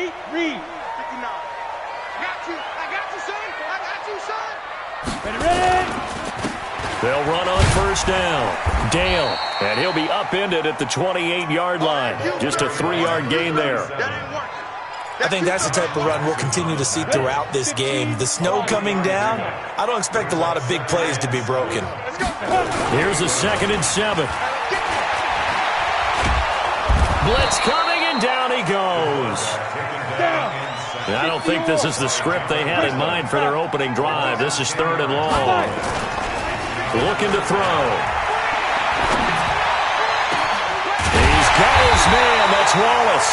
Ready? Read. 59. I got you, son. Ready? They'll run on first down. Dale, and he'll be upended at the 28-yard line. Just a 3-yard gain there. I think that's the type of run we'll continue to see throughout this game. The snow coming down, I don't expect a lot of big plays to be broken. Here's a 2nd and 7. Blitz coming, and down he goes. I don't think this is the script they had in mind for their opening drive. This is 3rd and long. Looking to throw. He's got his man. That's Wallace.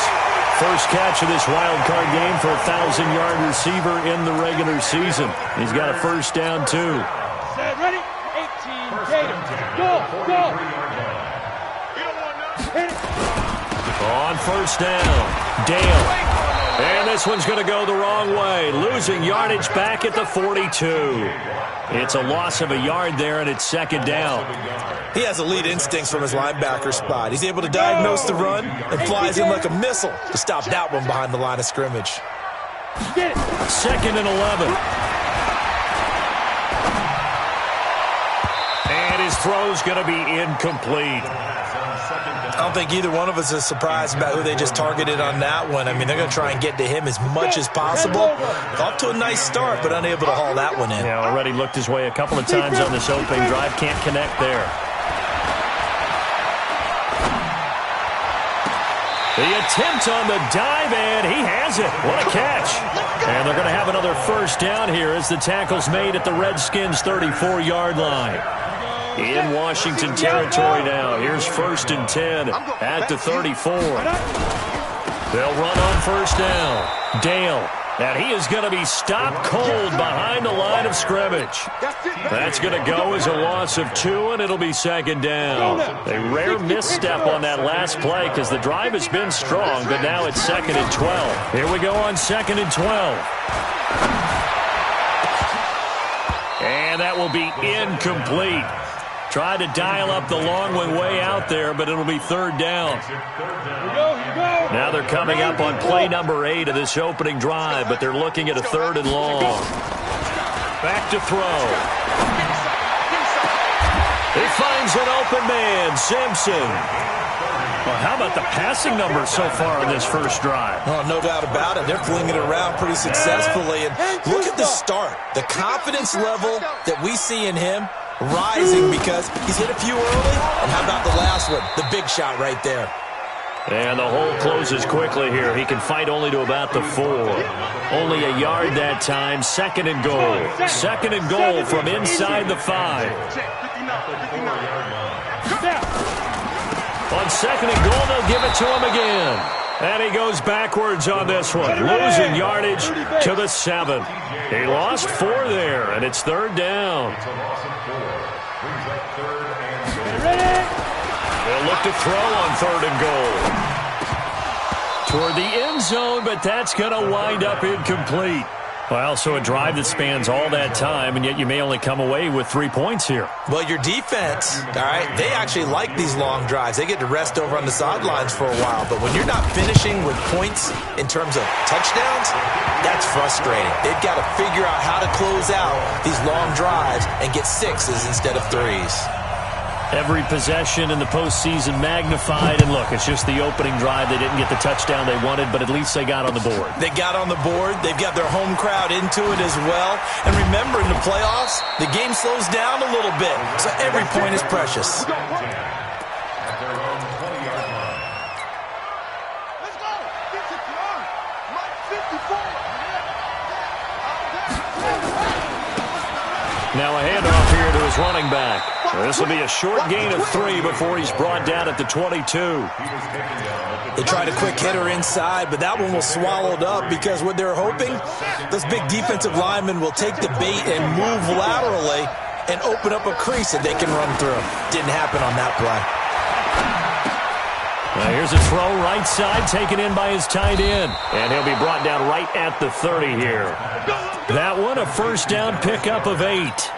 First catch of this wild card game for a 1,000-yard receiver in the regular season. He's got a first down, too. Set, ready? 18, Tatum. Go. Hit it. On first down, Dale. And this one's going to go the wrong way. Losing yardage back at the 42. It's a loss of a yard there, and it's 2nd down. He has elite instincts from his linebacker spot. He's able to diagnose the run and flies in like a missile to stop that one behind the line of scrimmage. 2nd and 11. And his throw's going to be incomplete. I don't think either one of us is surprised about who they just targeted on that one. I mean, they're going to try and get to him as much as possible. Off to a nice start, but unable to haul that one in. Yeah, already looked his way a couple of times on this opening drive. Can't connect there. The attempt on the dive, and he has it. What a catch. And they're going to have another first down here as the tackle's made at the Redskins' 34-yard line. In Washington territory now. Here's 1st and 10 at the 34. They'll run on first down. Dale. And he is going to be stopped cold behind the line of scrimmage. That's going to go as a loss of 2, and it'll be 2nd down. A rare misstep on that last play because the drive has been strong, but now it's 2nd and 12. Here we go on 2nd and 12. And that will be incomplete. Tried to dial up the long one way out there, but it'll be 3rd down. Now they're coming up on play number 8 of this opening drive, but they're looking at a 3rd and long. Back to throw. He finds an open man, Simpson. Well, how about the passing numbers so far on this first drive? Oh, no doubt about it. They're flinging it around pretty successfully. And look at the start. The confidence level that we see in him rising because he's hit a few early. And how about the last one? The big shot right there. And the hole closes quickly here. He can fight only to about the 4. Only a yard that time. 2nd and goal. 2nd and goal from inside the 5. On 2nd and goal, they'll give it to him again. And he goes backwards on this one. Losing yardage to the 7. He lost 4 there, and it's 3rd down. They'll look to throw on 3rd and goal. Toward the end zone, but that's going to wind up incomplete. Well, so a drive that spans all that time, and yet you may only come away with 3 points here. Well, your defense, all right, they actually like these long drives. They get to rest over on the sidelines for a while. But when you're not finishing with points in terms of touchdowns, that's frustrating. They've got to figure out how to close out these long drives and get 6s instead of 3s. Every possession in the postseason magnified, and look, it's just the opening drive. They didn't get the touchdown they wanted, but at least they got on the board. They got on the board. They've got their home crowd into it as well. And remember, in the playoffs, the game slows down a little bit, so every point is precious. Now a handoff here to his running back. This will be a short gain of 3 before he's brought down at the 22. They tried a quick hitter inside, but that one was swallowed up because what they're hoping, those big defensive linemen will take the bait and move laterally and open up a crease that they can run through. Didn't happen on that play. Now here's a throw right side taken in by his tight end. And he'll be brought down right at the 30 here. That one a first down pickup of 8.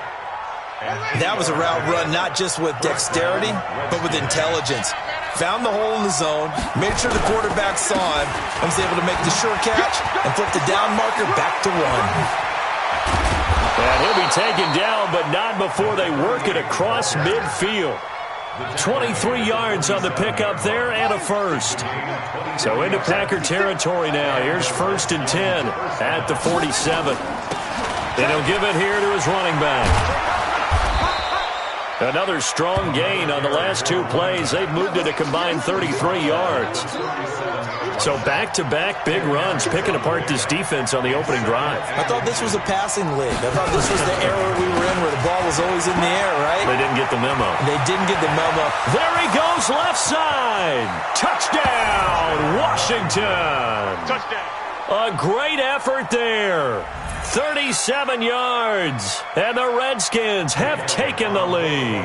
That was a route run not just with dexterity, but with intelligence. Found the hole in the zone, made sure the quarterback saw him, and was able to make the sure catch and flip the down marker back to 1. And he'll be taken down, but not before they work it across midfield. 23 yards on the pickup there and a first. So into Packer territory now. Here's 1st and 10 at the 47. And he'll give it here to his running back. Another strong gain on the last 2 plays. They've moved it a combined 33 yards. So back-to-back big runs, picking apart this defense on the opening drive. I thought this was a passing league. I thought this was the era we were in where the ball was always in the air, right? They didn't get the memo. They didn't get the memo. There he goes, left side. Touchdown, Washington. Touchdown. A great effort there. 37 yards, and the Redskins have taken the lead.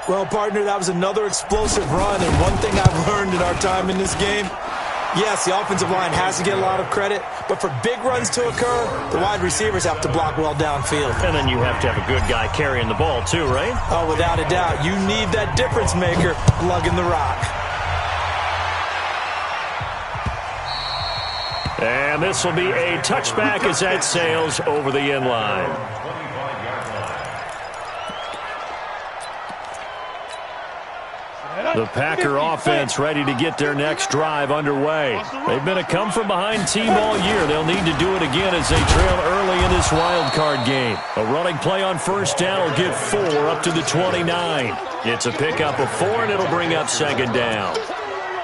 Well, partner, that was another explosive run, and one thing I've learned in our time in this game, yes, the offensive line has to get a lot of credit, but for big runs to occur, the wide receivers have to block well downfield. And then you have to have a good guy carrying the ball too, right? Oh, without a doubt. You need that difference maker lugging the rock. And this will be a touchback as that sails over the end line. The Packer offense ready to get their next drive underway. They've been a come-from-behind team all year. They'll need to do it again as they trail early in this wild card game. A running play on 1st down will get 4 up to the 29. It's a pickup of 4, and it'll bring up 2nd down.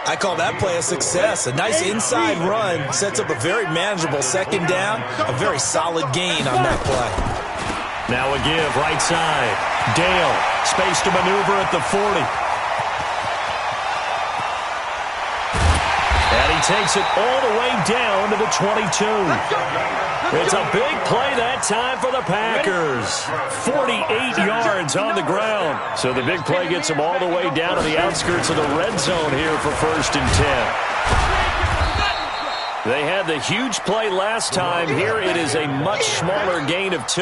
I call that play a success. A nice inside run sets up a very manageable 2nd down. A very solid gain on that play. Now a give, right side. Dale, space to maneuver at the 40. And he takes it all the way down to the 22. It's a big play that time for the Packers. 48 yards on the ground. So the big play gets them all the way down to the outskirts of the red zone here for 1st and 10. They had the huge play last time. Here it is a much smaller gain of 2.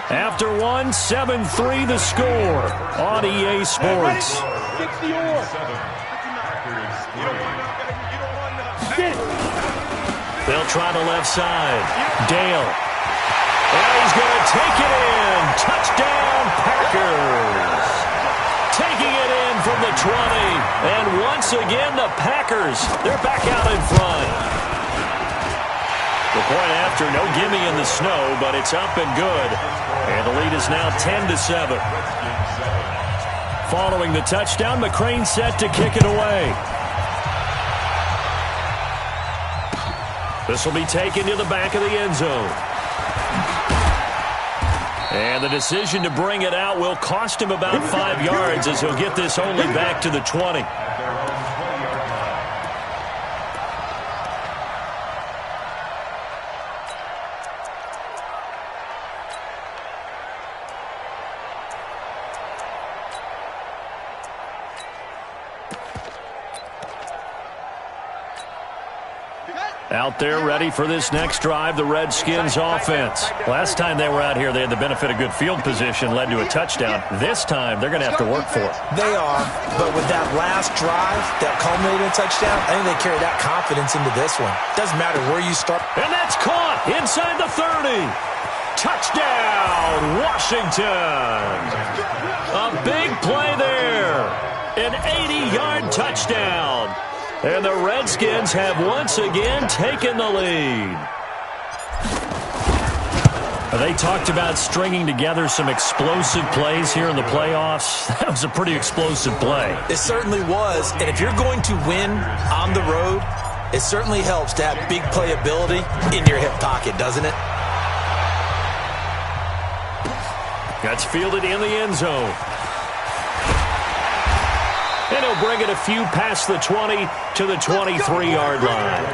After 1, 7-3 the score on EA Sports. They'll try the left side. Dale. And he's going to take it in. Touchdown, Packers. Taking it in from the 20. And once again, the Packers, they're back out in front. The point after, no gimme in the snow, but it's up and good. And the lead is now 10-7. Following the touchdown, McCrane set to kick it away. This will be taken to the back of the end zone. And the decision to bring it out will cost him about 5 yards as he'll get this only back to the 20. Out there ready for this next drive, the Redskins offense. Last time they were out here, they had the benefit of good field position, led to a touchdown. This time, they're going to have to work for it. They are, but with that last drive that culminated in a touchdown, I think they carry that confidence into this one. Doesn't matter where you start. And that's caught inside the 30. Touchdown, Washington. A big play there. An 80-yard touchdown. And the Redskins have once again taken the lead. They talked about stringing together some explosive plays here in the playoffs. That was a pretty explosive play. It certainly was. And if you're going to win on the road, it certainly helps to have big playability in your hip pocket, doesn't it? That's fielded in the end zone. And he'll bring it a few past the 20 to the 23-yard line.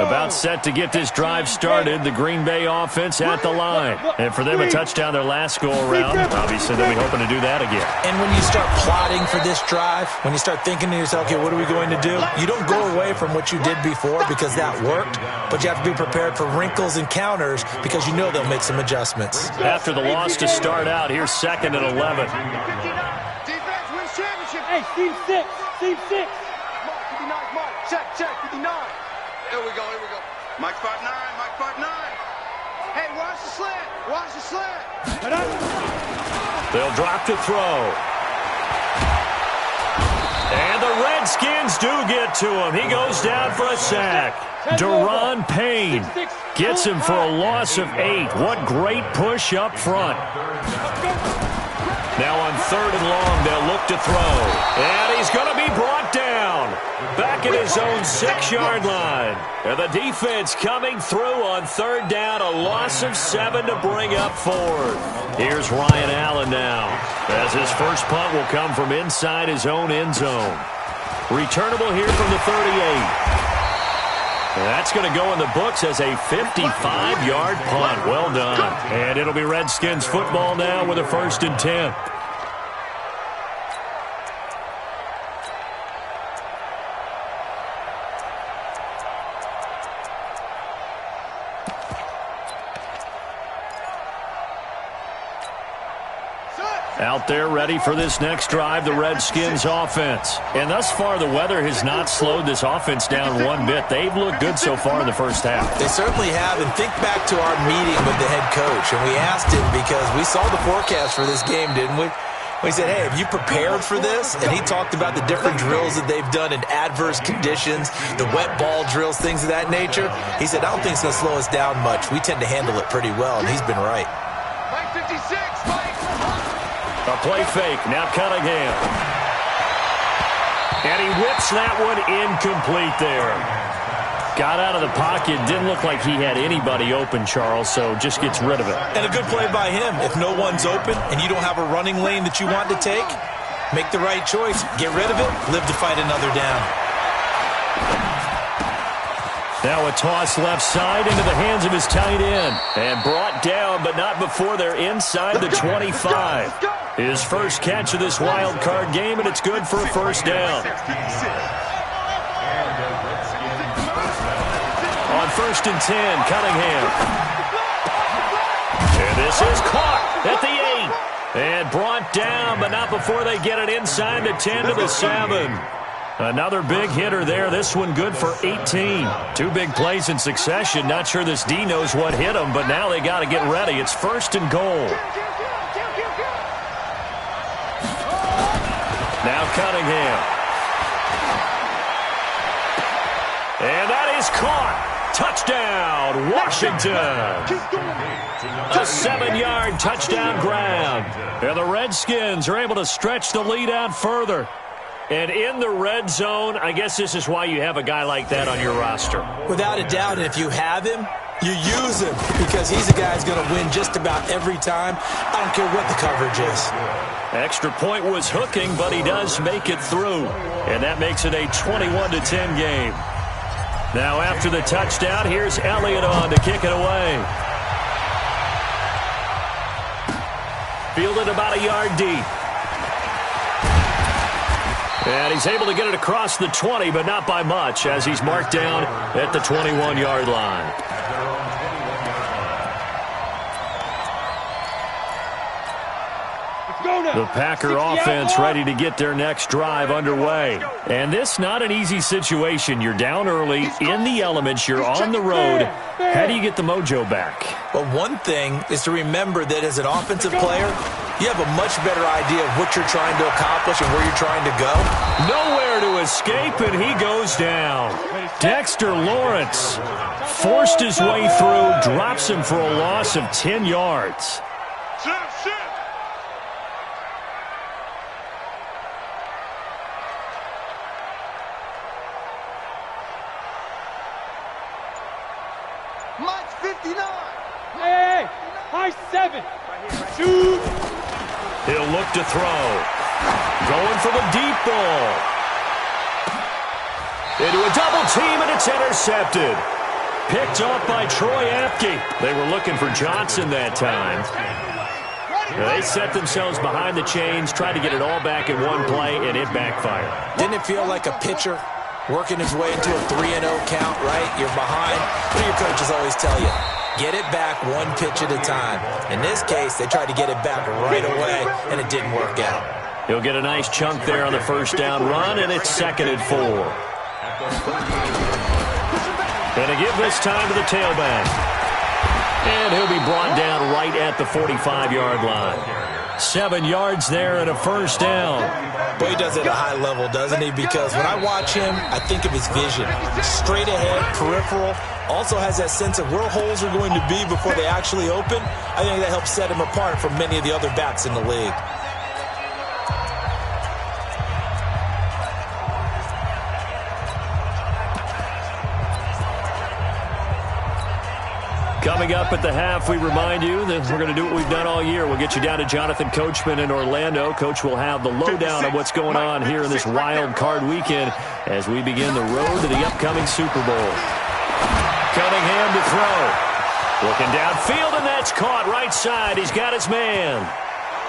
About set to get this drive started. The Green Bay offense at the line. And for them, a touchdown their last go-around. Obviously, they'll be hoping to do that again. And when you start plotting for this drive, when you start thinking to yourself, okay, what are we going to do? You don't go away from what you did before because that worked, but you have to be prepared for wrinkles and counters because you know they'll make some adjustments. After the loss to start out, here's 2nd and 11. Defense wins championship. Hey, team 6. Team 6. Mark, 59, Mark. Check, 59. Here we go. Mike 5'9", Mike 5'9". Hey, watch the slant. Watch the slant. They'll drop to throw. And the Redskins do get to him. He goes down for a sack. Deron Payne gets him for a loss of 8. What great push up front. Now on 3rd and long, they'll look to throw. And he's going to be brought down. Back at his own 6-yard line. And the defense coming through on 3rd down. A loss of 7 to bring up 4th. Here's Ryan Allen now, as his first punt will come from inside his own end zone. Returnable here from the 38. That's going to go in the books as a 55-yard punt. Well done. And it'll be Redskins football now with a 1st and 10. Out there ready for this next drive, the Redskins offense. And thus far, the weather has not slowed this offense down one bit. They've looked good so far in the first half. They certainly have. And think back to our meeting with the head coach. And we asked him because we saw the forecast for this game, didn't we? We said, hey, have you prepared for this? And he talked about the different drills that they've done in adverse conditions, the wet ball drills, things of that nature. He said, I don't think it's going to slow us down much. We tend to handle it pretty well, and he's been right. Mike 56, Mike. A play fake. Now Cunningham. And he whips that one incomplete there. Got out of the pocket. Didn't look like he had anybody open, Charles, so just gets rid of it. And a good play by him. If no one's open and you don't have a running lane that you want to take, make the right choice. Get rid of it. Live to fight another down. Now a toss left side into the hands of his tight end. And brought down, but not before they're inside the 25. His first catch of this wild card game, and it's good for a 1st down. On 1st and 10, Cunningham. And this is caught at the 8. And brought down, but not before they get it inside the 10 to the 7. Another big hitter there. This one good for 18. 2 big plays in succession. Not sure this D knows what hit him, but now they got to get ready. It's 1st and goal. Now Cunningham. And that is caught. Touchdown, Washington. A 7-yard touchdown grab. And the Redskins are able to stretch the lead out further. And in the red zone, I guess this is why you have a guy like that on your roster. Without a doubt, and if you have him, you use him because he's a guy who's going to win just about every time. I don't care what the coverage is. Extra point was hooking, but he does make it through. And that makes it a 21-10 game. Now after the touchdown, here's Elliott on to kick it away. Fielded about a yard deep. And he's able to get it across the 20, but not by much, as he's marked down at the 21-yard line. The Packer offense ready to get their next drive underway. And this not an easy situation. You're down early, in the elements, you're on the road. How do you get the mojo back? Well, one thing is to remember that as an offensive player, you have a much better idea of what you're trying to accomplish and where you're trying to go. Nowhere to escape, and he goes down. Dexter Lawrence forced his way through, drops him for a loss of 10 yards. Mike 59. Hey, high 7. Shoot. He'll look to throw. Going for the deep ball. Into a double team, and it's intercepted. Picked off by Troy Apke. They were looking for Johnson that time. They set themselves behind the chains, tried to get it all back in one play, and it backfired. Didn't it feel like a pitcher working his way into a 3-0 count, right? You're behind. What do your coaches always tell you? Get it back one pitch at a time. In this case, they tried to get it back right away, and it didn't work out. He'll get a nice chunk there on the first down run, and it's 2nd and 4. Gonna give this time to the tailback. And he'll be brought down right at the 45-yard line. 7 yards there and a first down. Boy, he does it at a high level, doesn't he? Because when I watch him, I think of his vision. Straight ahead, peripheral. Also has that sense of where holes are going to be before they actually open. I think that helps set him apart from many of the other backs in the league. Coming up at the half, we remind you that we're going to do what we've done all year. We'll get you down to Jonathan Coachman in Orlando. Coach will have the lowdown of what's going on here in this wild card weekend as we begin the road to the upcoming Super Bowl. Cunningham to throw. Looking downfield, and that's caught right side. He's got his man.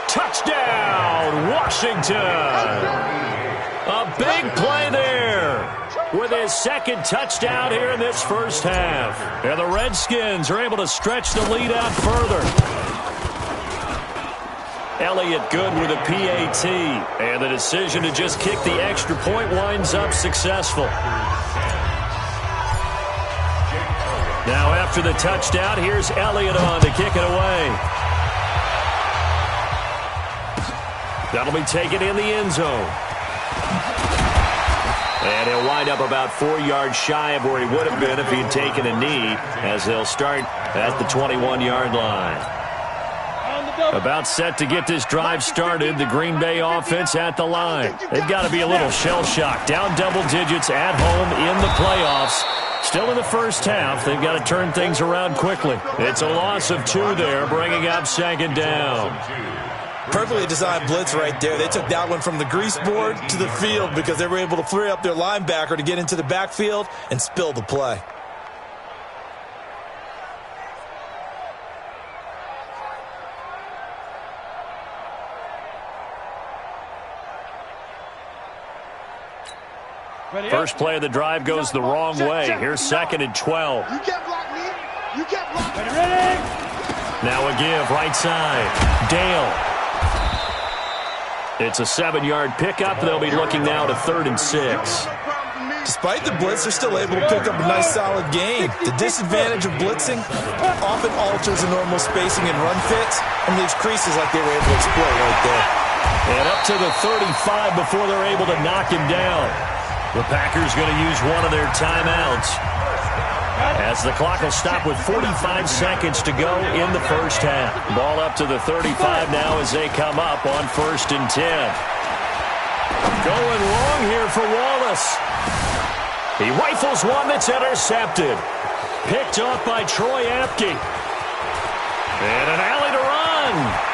Touchdown, Washington. A big play there with his 2nd touchdown here in this first half. And the Redskins are able to stretch the lead out further. Elliott good with a PAT. And the decision to just kick the extra point winds up successful. Now after the touchdown, here's Elliott on to kick it away. That'll be taken in the end zone. And he'll wind up about 4 yards shy of where he would have been if he'd taken a knee, as they'll start at the 21-yard line. About set to get this drive started, the Green Bay offense at the line. They've got to be a little shell-shocked. Down double digits at home in the playoffs. Still in the first half, they've got to turn things around quickly. It's a loss of 2 there, bringing up 2nd down. Perfectly designed blitz right there. They took that one from the grease board to the field because they were able to free up their linebacker to get into the backfield and spill the play. First play of the drive goes the wrong way. Here's 2nd and 12. You can't block me. You can't block me. Ready? Now a give, right side. Dale. It's a 7-yard pickup. They'll be looking now to 3rd and 6. Despite the blitz, they're still able to pick up a nice solid gain. The disadvantage of blitzing often alters the normal spacing and run fits and leaves creases like they were able to exploit right there. And up to the 35 before they're able to knock him down. The Packers going to use one of their timeouts, as the clock will stop with 45 seconds to go in the first half. Ball up to the 35 now as they come up on 1st and 10. Going long here for Wallace. He rifles one that's intercepted. Picked off by Troy Apke. And an alley to run.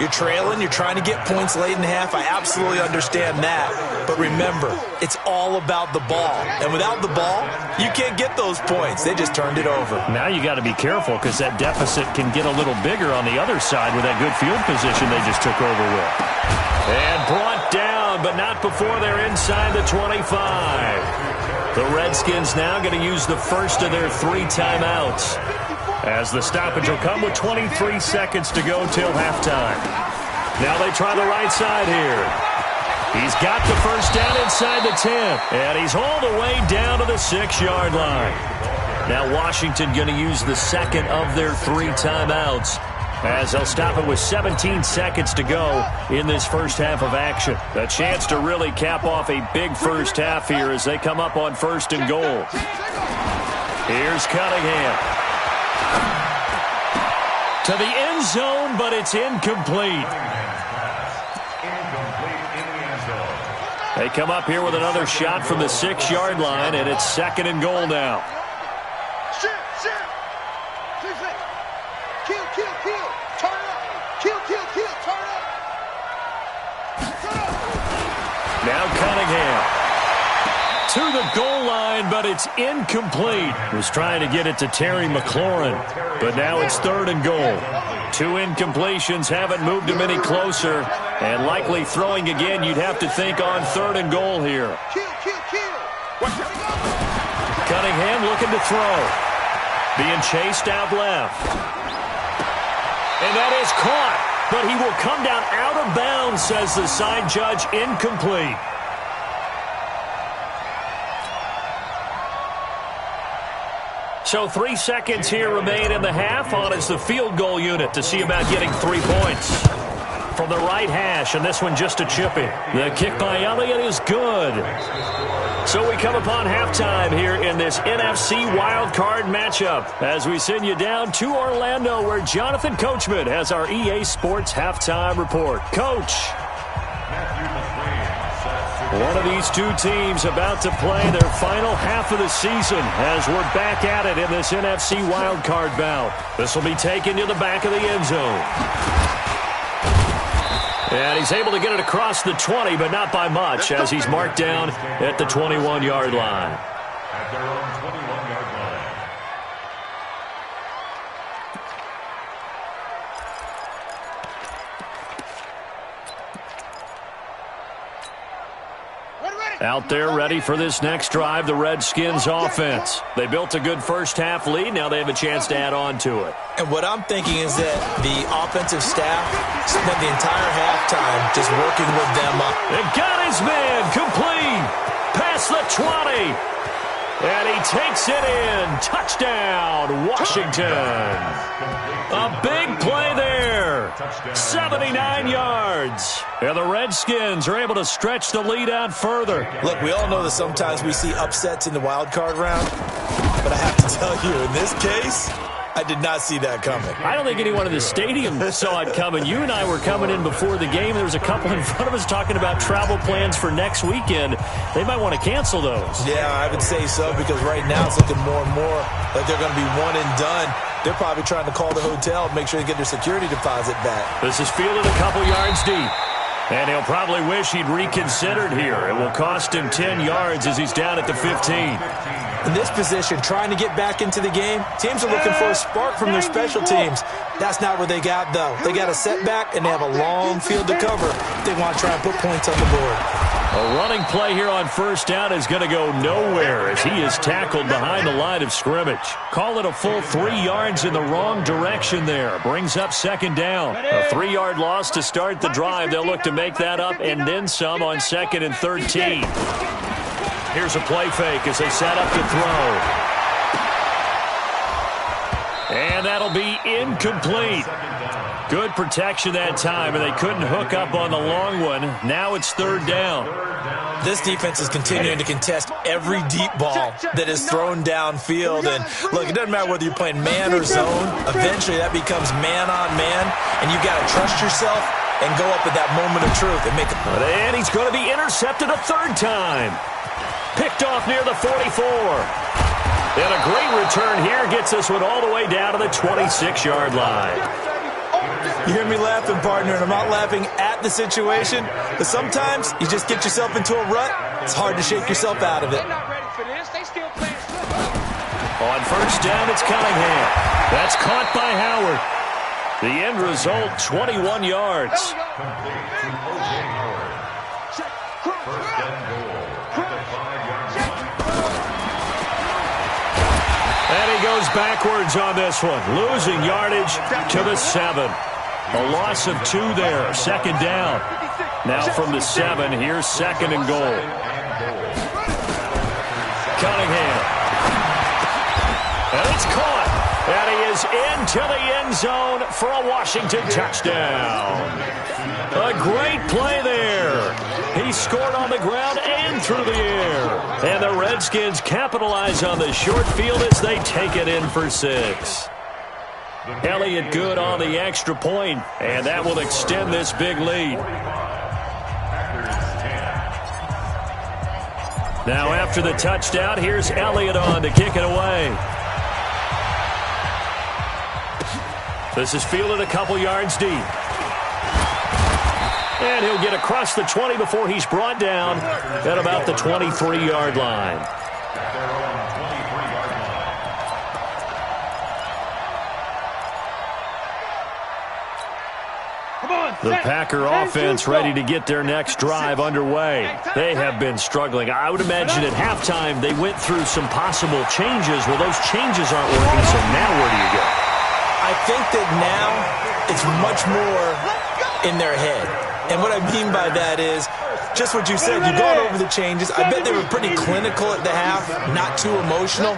You're trailing, you're trying to get points late in half. I absolutely understand that. But remember, it's all about the ball. And without the ball, you can't get those points. They just turned it over. Now you got to be careful because that deficit can get a little bigger on the other side with that good field position they just took over with. And brought down, but not before they're inside the 25. The Redskins now going to use the first of their 3 timeouts, as the stoppage will come with 23 seconds to go till halftime. Now they try the right side here. He's got the first down inside the 10, and he's all the way down to the 6-yard line. Now Washington going to use the second of their 3 timeouts, as they'll stop it with 17 seconds to go in this first half of action. A chance to really cap off a big first half here as they come up on 1st and goal. Here's Cunningham. To the end zone, but it's incomplete. They come up here with another shot from the 6-yard line, and it's 2nd and goal now. Now Cunningham. to the goal line, but it's incomplete. Was trying to get it to Terry McLaurin, but now it's 3rd and goal. 2 incompletions haven't moved him any closer, and likely throwing again, you'd have to think on 3rd and goal here. Cunningham looking to throw. Being chased out left. And that is caught, but he will come down out of bounds, says the side judge, incomplete. So 3 seconds here remain in the half. On is the field goal unit to see about getting 3 points. From the right hash, and this one just a chippy. The kick by Elliott is good. So we come upon halftime here in this NFC wildcard matchup as we send you down to Orlando where Jonathan Coachman has our EA Sports halftime report. Coach. One of these two teams about to play their final half of the season as we're back at it in this NFC wildcard bout. This will be taken to the back of the end zone. And he's able to get it across the 20, but not by much as he's marked down at the 21-yard line. At their own 21-yard line. Out there ready for this next drive, the Redskins offense. They built a good first-half lead. Now they have a chance to add on to it. And what I'm thinking is that the offensive staff spent the entire halftime just working with them up. They got his man complete. Past the 20. And he takes it in. Touchdown, Washington. A big play there. 79 yards. And the Redskins are able to stretch the lead out further. Look, we all know that sometimes we see upsets in the wild card round. But I have to tell you, in this case, I did not see that coming. I don't think anyone in the stadium saw it coming. You and I were coming in before the game. There was a couple in front of us talking about travel plans for next weekend. They might want to cancel those. Yeah, I would say so because right now it's looking more and more like they're going to be one and done. They're probably trying to call the hotel and make sure they get their security deposit back. This is fielded a couple yards deep. And he'll probably wish he'd reconsidered here. It will cost him 10 yards as he's down at the 15. In this position, trying to get back into the game, teams are looking for a spark from their special teams. That's not what they got, though. They got a setback, and they have a long field to cover. They want to try and put points on the board. A running play here on first down is going to go nowhere as he is tackled behind the line of scrimmage. Call it a full 3 yards in the wrong direction there. Brings up second down. A 3-yard loss to start the drive. They'll look to make that up and then some on 2nd and 13. Here's a play fake as they set up to throw. And that'll be incomplete. Good protection that time, and they couldn't hook up on the long one. Now it's 3rd down. This defense is continuing to contest every deep ball that is thrown downfield. And, look, it doesn't matter whether you're playing man or zone. Eventually that becomes man on man, and you've got to trust yourself and go up at that moment of truth and make it. And he's going to be intercepted a 3rd time. Picked off near the 44. And a great return here gets this one all the way down to the 26-yard line. You hear me laughing, partner, and I'm not laughing at the situation, but sometimes you just get yourself into a rut. It's hard to shake yourself out of it. On first down, it's Cunningham. That's caught by Howard. The end result, 21 yards. And he goes backwards on this one, losing yardage to the 7. A loss of 2 there, 2nd down. Now from the 7, here's 2nd and goal. Cunningham. And it's caught. And he is into the end zone for a Washington touchdown. A great play there. He scored on the ground and through the air. And the Redskins capitalize on the short field as they take it in for 6. Elliott good on the extra point, and that will extend this big lead. Now after the touchdown, here's Elliott on to kick it away. This is fielded a couple yards deep. And he'll get across the 20 before he's brought down at about the 23-yard line. The Packer offense ready to get their next drive underway. They have been struggling. I would imagine at halftime they went through some possible changes. Well, those changes aren't working, so now where do you go? I think that now it's much more in their head. And what I mean by that is just what you said. You've gone over the changes. I bet they were pretty clinical at the half, not too emotional.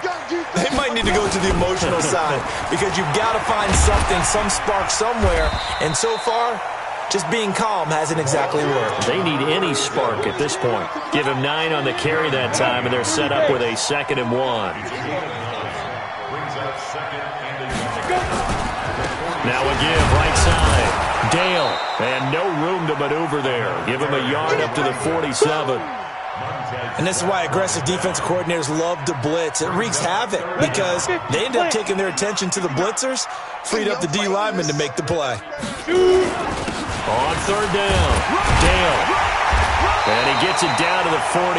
They might need to go to the emotional side because you've got to find something, some spark somewhere. And so far, just being calm hasn't exactly worked. They need any spark at this point. Give him 9 on the carry that time, and they're set up with a 2nd and 1. Now again, right side. Dale, and no room to maneuver there. Give him a yard up to the 47. And this is why aggressive defensive coordinators love to blitz. It wreaks havoc because they end up taking their attention to the blitzers, freed up the D lineman to make the play. On 3rd down, Dale. And he gets it down to the 48,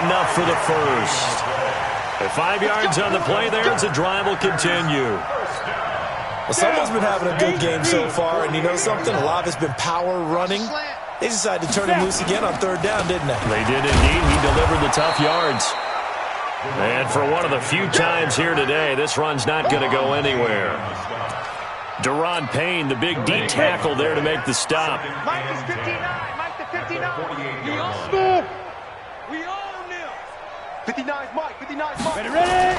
enough for the first. At 5 yards on the play there, as the drive will continue. Well, someone's been having a good game so far, and you know something? A lot of it's been power running. They decided to turn him loose again on 3rd down, didn't they? They did indeed. He delivered the tough yards. And for one of the few times here today, this run's not going to go anywhere. Deron Payne, the big D tackle there to make the stop. Mike is 59. Mike the 59. We own them. We own them. 59's Mike. 59's Mike. Ready?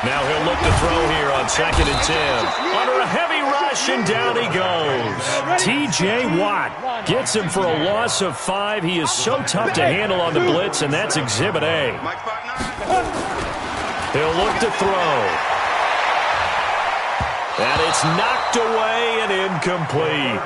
Now he'll look to throw here on 2nd and 10. Under a heavy rush, and down he goes. T.J. Watt gets him for a loss of 5. He is so tough to handle on the blitz, and that's Exhibit A. He'll look to throw. And it's knocked away and incomplete.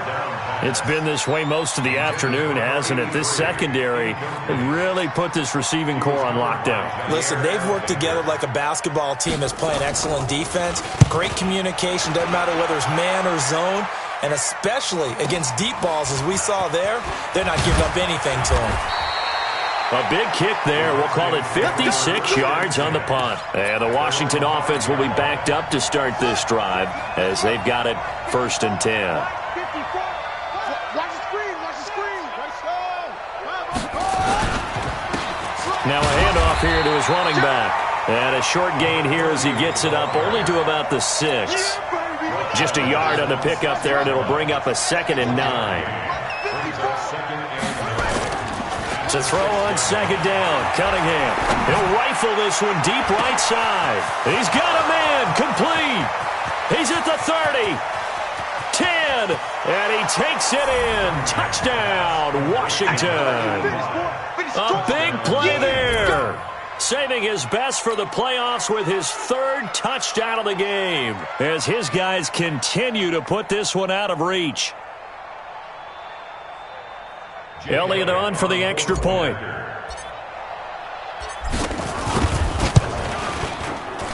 It's been this way most of the afternoon, hasn't it? This secondary really put this receiving core on lockdown. Listen, they've worked together like a basketball team that's playing excellent defense. Great communication, doesn't matter whether it's man or zone. And especially against deep balls, as we saw there, they're not giving up anything to them. A big kick there. We'll call it 56 yards on the punt. And the Washington offense will be backed up to start this drive as they've got it 1st and 10. Now a handoff here to his running back. And a short gain here as he gets it up only to about the 6. Just a yard on the pickup there, and it'll bring up a 2nd and 9. To throw on 2nd down, Cunningham. He'll rifle this one deep right side. He's got a man, complete. He's at the 30, 10, and he takes it in. Touchdown, Washington. A big play there. Saving his best for the playoffs with his 3rd touchdown of the game as his guys continue to put this one out of reach. Elliott on for the extra point.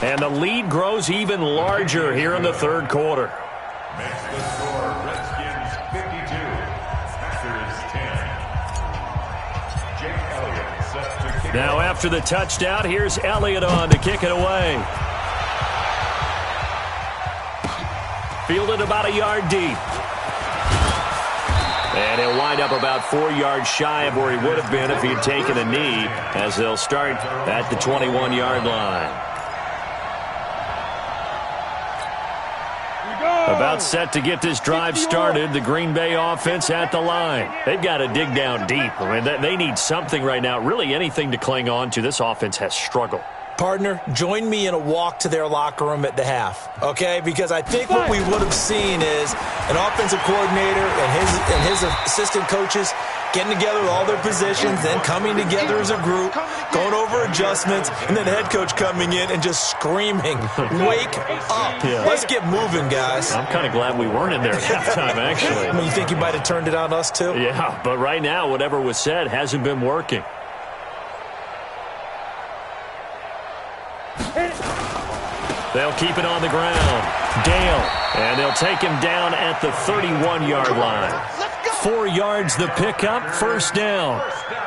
And the lead grows even larger here in the 3rd quarter. Makes the score Redskins 52, Packers 10. Jake Elliott set to kick. Now after the touchdown, here's Elliott on to kick it away. Fielded about a yard deep. And he'll wind up about 4 yards shy of where he would have been if he had taken a knee, as they'll start at the 21-yard line. About set to get this drive started, the Green Bay offense at the line. They've got to dig down deep. I mean, they need something right now, really anything to cling on to. This offense has struggled. Partner, join me in a walk to their locker room at the half, okay? Because I think what we would have seen is an offensive coordinator and his assistant coaches getting together with all their positions, then coming together as a group, going over adjustments, and then the head coach coming in and just screaming, wake up. Yeah. Let's get moving, guys. I'm kind of glad we weren't in there at halftime, actually. I mean, you think you might have turned it on us, too? Yeah, but right now, whatever was said hasn't been working. They'll keep it on the ground. Dale, and they'll take him down at the 31-yard line. 4 yards the pickup, first down.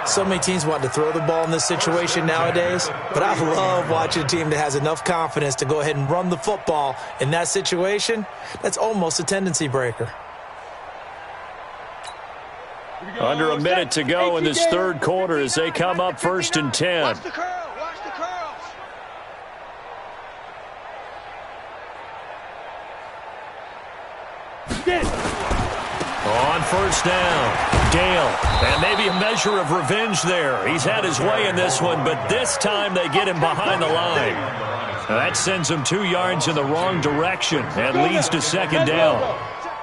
So many teams want to throw the ball in this situation nowadays, but I love watching a team that has enough confidence to go ahead and run the football in that situation. That's almost a tendency breaker. Under a minute to go in this third quarter as they come up 1st and 10. Watch the curl. Watch the curls. On first down, Dale. And maybe a measure of revenge there. He's had his way in this one, but this time they get him behind the line. Now that sends him 2 yards in the wrong direction and leads to second down.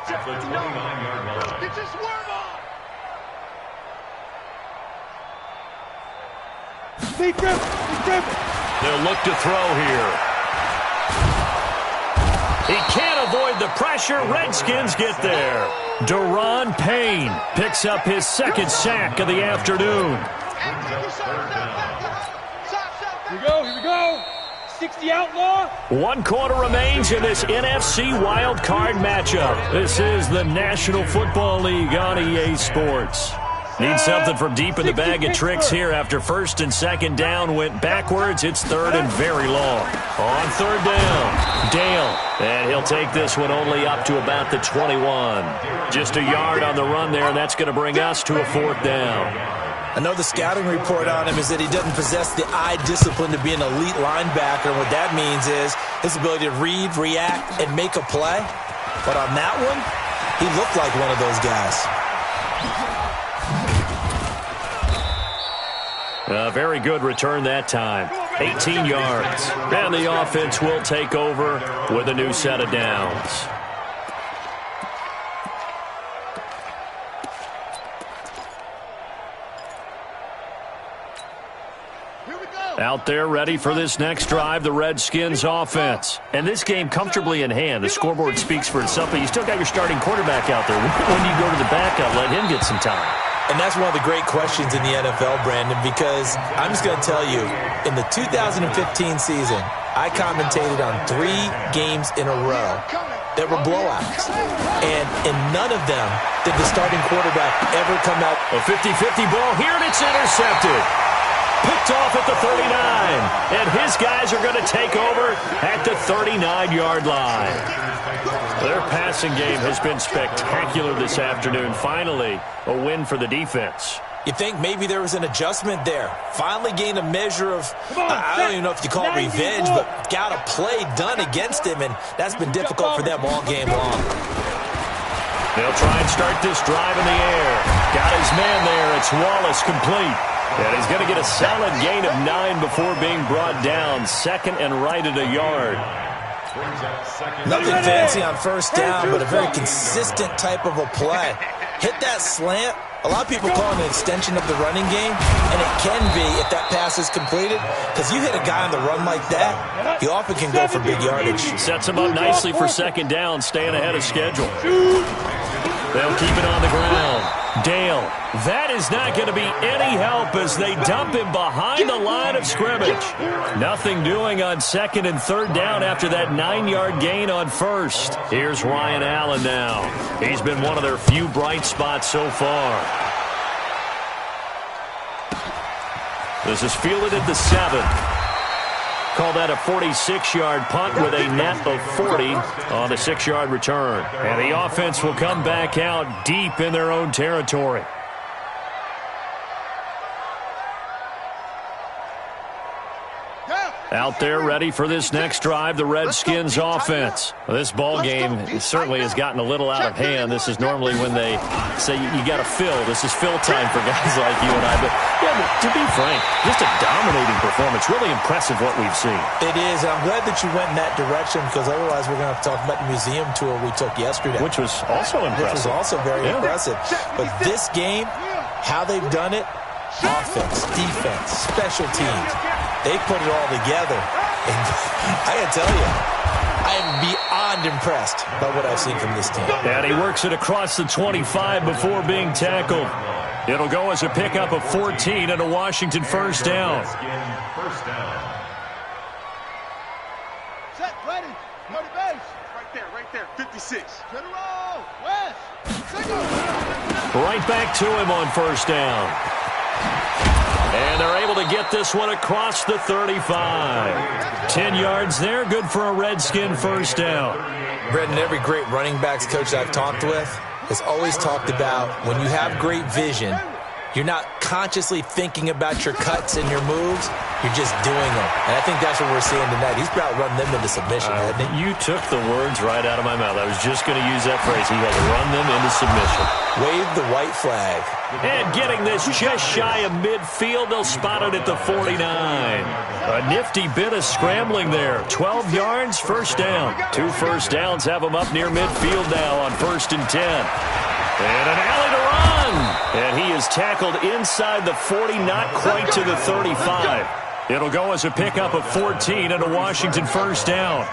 At the 29-yard line. Get your swerve on. They'll look to throw here. He can't avoid the pressure. Redskins get there. Daron Payne picks up his 2nd sack of the afternoon. Here we go. 60 outlaw. 1 quarter remains in this NFC Wild Card matchup. This is the National Football League on EA Sports. Need something from deep in the bag of tricks here after 1st and 2nd down went backwards. It's 3rd and very long. On 3rd down, Dale. And he'll take this one only up to about the 21. Just a yard on the run there, and that's going to bring us to a 4th down. I know the scouting report on him is that he doesn't possess the eye discipline to be an elite linebacker. And what that means is his ability to read, react, and make a play. But on that one, he looked like one of those guys. A very good return that time. 18 yards. And the offense will take over with a new set of downs. Out there ready for this next drive, the Redskins offense. And this game comfortably in hand. The scoreboard speaks for itself, but you still got your starting quarterback out there. When do you go to the backup, let him get some time? And that's one of the great questions in the NFL, Brandon, because I'm just going to tell you, in the 2015 season, I commentated on 3 games in a row that were blowouts. And in none of them did the starting quarterback ever come out. A 50-50 ball here, and it's intercepted. Picked off at the 39. And his guys are going to take over at the 39-yard line. Their passing game has been spectacular this afternoon. Finally, a win for the defense. You think maybe there was an adjustment there. Finally gained a measure of, I don't even know if you call it revenge, but got a play done against him, and that's been difficult for them all game long. They'll try and start this drive in the air. Got his man there. It's Wallace complete. And he's going to get a solid gain of 9 before being brought down. 2nd and right at a yard. Nothing fancy on first down, but a very consistent type of a play. Hit that slant. A lot of people call it an extension of the running game, and it can be if that pass is completed, because you hit a guy on the run like that, he often can go for big yardage. Sets him up nicely for 2nd down, staying ahead of schedule. They'll keep it on the ground. Dale, that is not going to be any help as they dump him behind the line of scrimmage. Nothing doing on 2nd and 3rd down after that 9-yard gain on 1st. Here's Ryan Allen now. He's been one of their few bright spots so far. This is fielded at the 7. Call that a 46-yard punt with a net of 40 on the 6-yard return. And the offense will come back out deep in their own territory. Out there ready for this next drive, the Redskins offense. Well, this ball game certainly has gotten a little out of hand. This is normally when they say you got to fill. This is fill time for guys like you and I. But, yeah, but to be frank, just a dominating performance. Really impressive what we've seen. It is. I'm glad that you went in that direction, because otherwise we're going to have to talk about the museum tour we took yesterday. Which was also impressive. Which was also very impressive. But this game, how they've done it, offense, defense, special teams, they put it all together. And I got to tell you, I am beyond impressed by what I've seen from this team. And he works it across the 25 before being tackled. It'll go as a pickup of 14 and a Washington first down. Set, ready. Go to base. Right there, 56. To the roll. West. Right back to him on first down. And they're able to get this one across the 35. 10 yards there, good for a Redskin first down. Brendan, every great running backs coach I've talked with has always talked about when you have great vision, you're not consciously thinking about your cuts and your moves. You're just doing them. And I think that's what we're seeing tonight. He's about run them into submission, hasn't he? You took the words right out of my mouth. I was just going to use that phrase. He has run them into submission. Wave the white flag. And getting this just shy of midfield, they'll spot it at the 49. A nifty bit of scrambling there. 12 yards, first down. 2 first downs have him up near midfield now on 1st and 10. And an alley to run. And he is tackled inside the 40, not quite to the 35. It'll go as a pickup of 14 and a Washington first down.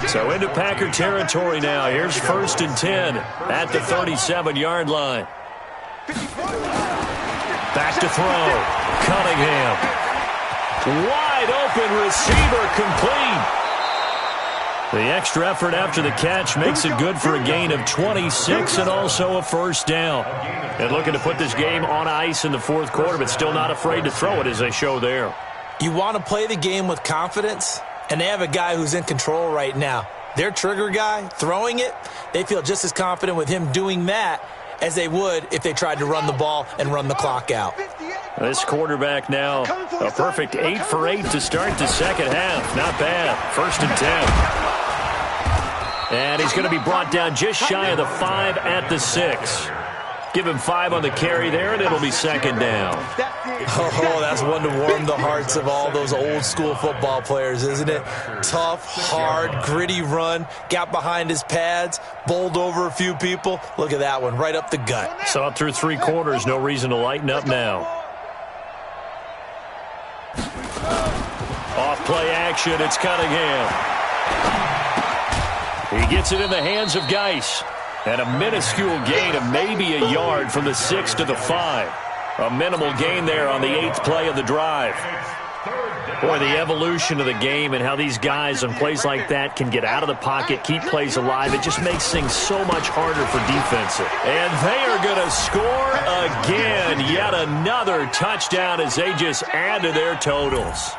So into Packer territory now. Here's 1st and 10 at the 37-yard line. Back to throw. Cunningham. Wide open receiver complete. The extra effort after the catch makes it good for a gain of 26 and also a first down. And looking to put this game on ice in the 4th quarter, but still not afraid to throw it as they show there. You want to play the game with confidence, and they have a guy who's in control right now. Their trigger guy, throwing it, they feel just as confident with him doing that as they would if they tried to run the ball and run the clock out. This quarterback now, a perfect 8 for 8 to start the second half. Not bad. 1st and 10. And he's going to be brought down just shy of the 5 at the 6. Give him 5 on the carry there, and it'll be 2nd down. Oh, that's one to warm the hearts of all those old-school football players, isn't it? Tough, hard, gritty run, got behind his pads, bowled over a few people. Look at that one, right up the gut. Saw it through 3 quarters, no reason to lighten up now. Off play action, it's Cunningham. He gets it in the hands of Geis. And a minuscule gain of maybe a yard from the 6 to the 5. A minimal gain there on the 8th play of the drive. Boy, the evolution of the game and how these guys on plays like that can get out of the pocket, keep plays alive, it just makes things so much harder for defensive. And they are going to score again. Yet another touchdown as they just add to their totals.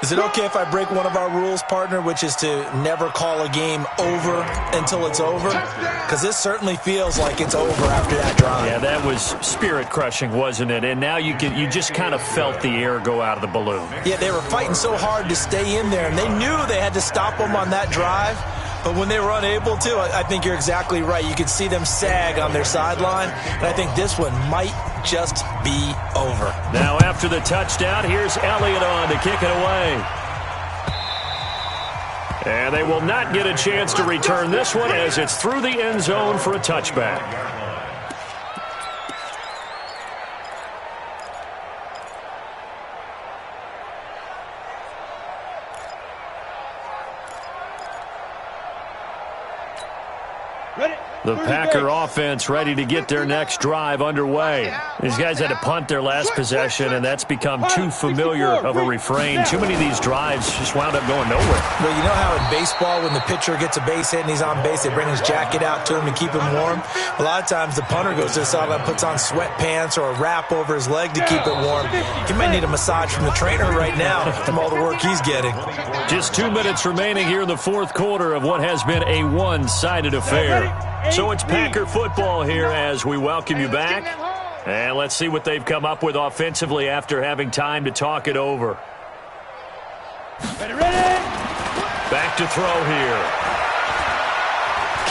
Is it okay if I break one of our rules, partner, which is to never call a game over until it's over? Because this certainly feels like it's over after that drive. Yeah, that was spirit-crushing, wasn't it? And now you just kind of felt the air go out of the balloon. Yeah, they were fighting so hard to stay in there, and they knew they had to stop them on that drive. But when they were unable to, I think you're exactly right. You could see them sag on their sideline, and I think this one might just be over. Now after the touchdown, here's Elliott on to kick it away. And they will not get a chance to return this one as it's through the end zone for a touchback. The Packer offense ready to get their next drive underway. These guys had to punt their last possession, and that's become too familiar of a refrain. Too many of these drives just wound up going nowhere. Well, you know how in baseball when the pitcher gets a base hit and he's on base, they bring his jacket out to him to keep him warm? A lot of times the punter goes to the sideline, puts on sweatpants or a wrap over his leg to keep it warm. He might need a massage from the trainer right now from all the work he's getting. Just 2 minutes remaining here in the 4th quarter of what has been a one-sided affair. So it's Packer football here as we welcome you back. And let's see what they've come up with offensively after having time to talk it over. Back to throw here.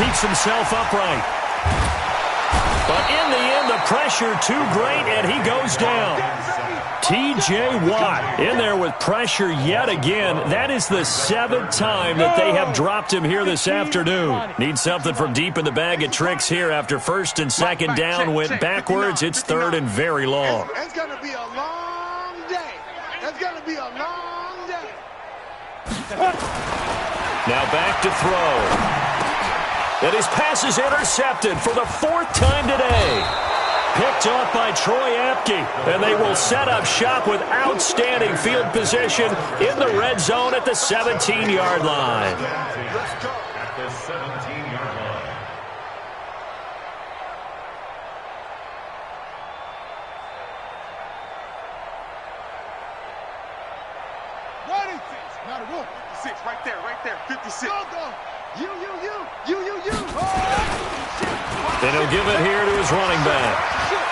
Keeps himself upright. But in the end, the pressure too great, and he goes down. T.J. Watt in there with pressure yet again. That is the 7th time that they have dropped him here this afternoon. Need something from deep in the bag of tricks here after 1st and 2nd down went backwards. It's 3rd and very long. It's going to be a long day. It's going to be a long day. Now back to throw. And his pass is intercepted for the 4th time today. Picked off by Troy Apke, and they will set up shop with outstanding field position in the red zone at the 17-yard line. Not a rule. 56, right there, 56. Go. You. Then he'll give it here to his running back.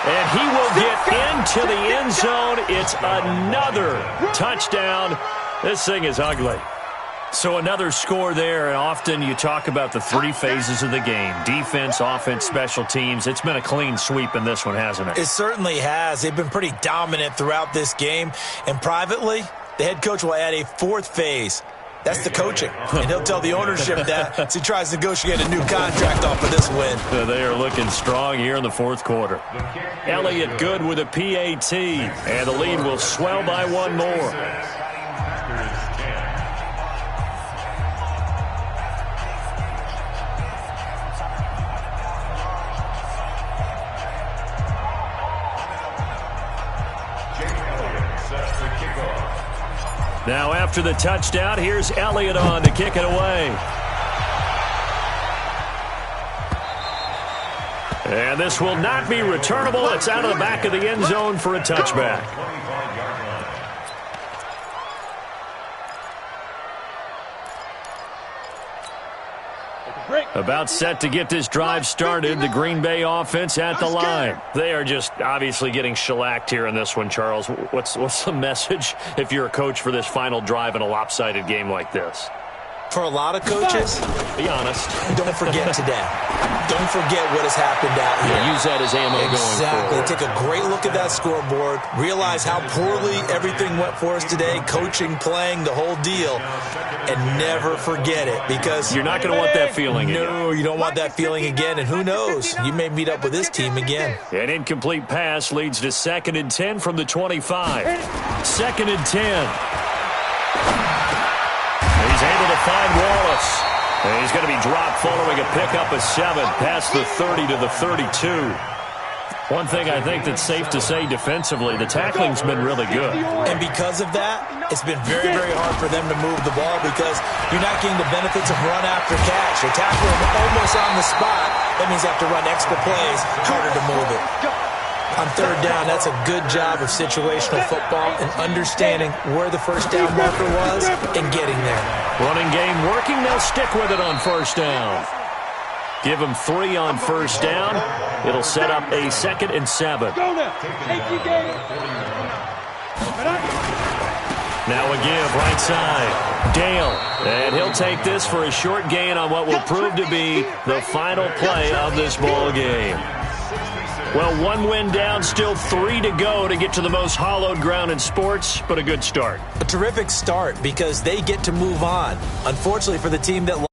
And he will get into the end zone. It's another touchdown. This thing is ugly. So another score there, and often you talk about the three phases of the game. Defense, offense, special teams. It's been a clean sweep in this one, hasn't it? It certainly has. They've been pretty dominant throughout this game. And privately, the head coach will add a fourth phase. That's the coaching. And he'll tell the ownership that as he tries to negotiate a new contract off of this win. They are looking strong here in the fourth quarter. Elliott good with a PAT, and the lead will swell by one more. Now after the touchdown, here's Elliott on to kick it away. And this will not be returnable. It's out of the back of the end zone for a touchback. About set to get this drive started, the Green Bay offense at the line. They are just obviously getting shellacked here in this one, Charles. What's the message if you're a coach for this final drive in a lopsided game like this? For a lot of coaches, be honest. Don't forget today. Don't forget what has happened out here. Yeah, use that as ammo going forward. Take a great look at that scoreboard. Realize how poorly everything went for us today. Coaching, playing, the whole deal. And never forget it, because you're not going to want that feeling again. No, you don't want that feeling again. And who knows? You may meet up with this team again. An incomplete pass leads to 2nd and 10 from the 25. 2nd and 10. He's able to find Wallace. And he's going to be dropped following a pickup of 7 past the 30 to the 32. One thing I think that's safe to say defensively, the tackling's been really good. And because of that, it's been very, very hard for them to move the ball because you're not getting the benefits of run after catch. You're tackling almost on the spot. That means you have to run extra plays, harder to move it. On 3rd down, that's a good job of situational football and understanding where the first down marker was and getting there. Running game working. They'll stick with it on 1st down. Give them 3 on 1st down. It'll set up a 2nd and 7. Go now. Now a give right side. Dale. And he'll take this for a short gain on what will prove to be the final play of this ball game. Well, 1 win down, still 3 to go to get to the most hallowed ground in sports, but a good start. A terrific start because they get to move on. Unfortunately for the team that